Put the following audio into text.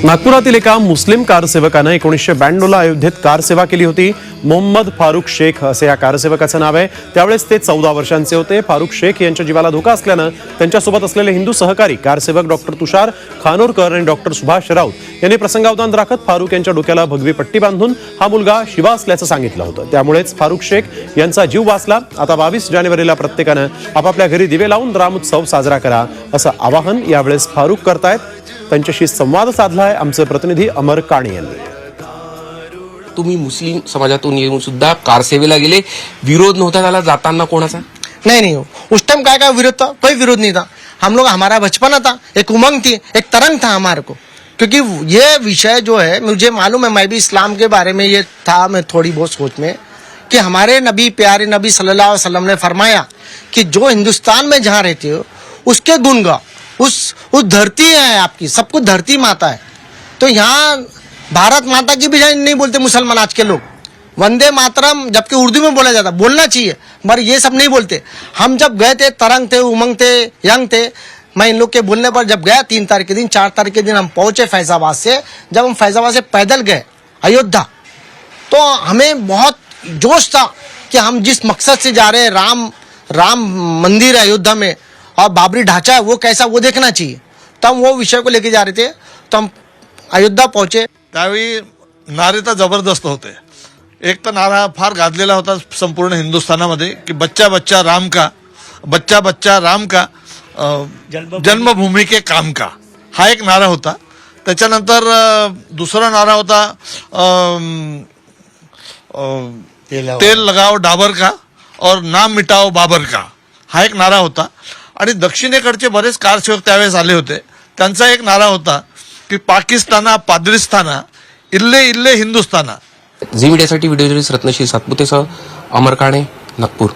नागपुरातील एका मुस्लिम कारसेवकानं 1992ला अयोध्येत कारसेवा केली होती. मोहम्मद फारुख शेख असे या कारसेवकाचं नाव आहे. त्यावेळेस ते 14 वर्षांचे होते. फारुख शेख यांच्या जीवाला धोका असल्यानं त्यांच्यासोबत असलेले हिंदू सहकारी कारसेवक डॉक्टर तुषार खानोरकर आणि डॉक्टर सुभाष राऊत यांनी प्रसंगावधान राखत फारुख यांच्या डोक्याला भगवी पट्टी बांधून हा मुलगा शिवा असल्याचं सांगितलं होतं. त्यामुळेच फारुख शेख यांचा जीव वाचला. आता 22 जानेवारीला प्रत्येकानं आपापल्या घरी दिवे लावून रामोत्सव साजरा करा असं आवाहन यावेळेस फारुख करतायत. त्यांच्याशी संवाद साधलाय आमचे प्रतिनिधी अमर काणे यांनी. तुम्ही मुस्लिम समाजातून येऊन सुद्धा कारसेवेला गेले, विरोध नव्हता त्याला जाताना कोणाचा? नहीं उस टाइम क्या विरोध था? कोई विरोध नहीं था. हम लोग हमारा बचपना था, एक उमंग थी, एक तरंग था हमारे को. क्योंकि ये विषय जो है मुझे मालूम है, मैं भी इस्लाम के बारे में ये था, मैं थोड़ी बहुत सोच में कि हमारे नबी प्यारे नबी सल्लल्लाहु अलैहि वसल्लम ने फरमाया कि जो हिंदुस्तान में जहाँ रहते हो उसके गुण गाओ. उस धरती है आपकी, सब कुछ धरती माता है. तो यहाँ भारत माता की भी नहीं बोलते मुसलमान आज के लोग. वंदे मातरम जबकि उर्दू में बोला जाता, बोलना चाहिए, मगर ये सब नहीं बोलते. हम जब गए थे, तरंग थे, उमंग थे, यंग थे. मैं इन लोग के बोलने पर जब गया 3 तारीख के दिन, 4 तारीख के दिन हम पहुंचे फैजाबाद से. जब हम फैजाबाद से पैदल गए अयोध्या, तो हमें बहुत जोश था कि हम जिस मकसद से जा रहे हैं, राम मंदिर है अयोध्या में और बाबरी ढांचा है वो कैसा, वो देखना चाहिए. तो हम वो विषय को लेके जा रहे थे. तो हम अयोध्या पहुंचे. त्यावेळी नारे तर जबरदस्त होते. एक तर नारा फार गाजलेला होता संपूर्ण हिंदुस्थानामध्ये की बच्चा बच्चा राम का जन्मभूमी के काम का, हा एक नारा होता. त्याच्यानंतर दुसरा नारा होता तेल लगाओ डाबर का और नाम मिटाओ बाबर का, हा एक नारा होता. आणि दक्षिणेकडचे बरेच कारसेवक त्यावेळेस आले होते. त्यांचा एक नारा होता की पाकिस्ताना पाद्रिस्ताना इल्ले इल्ले हिंदुस्ताना. झी मीडियासाठी व्हिडिओ जर्नलिस्ट रत्नश्री सातपुतेसह अमर काणे, नागपूर.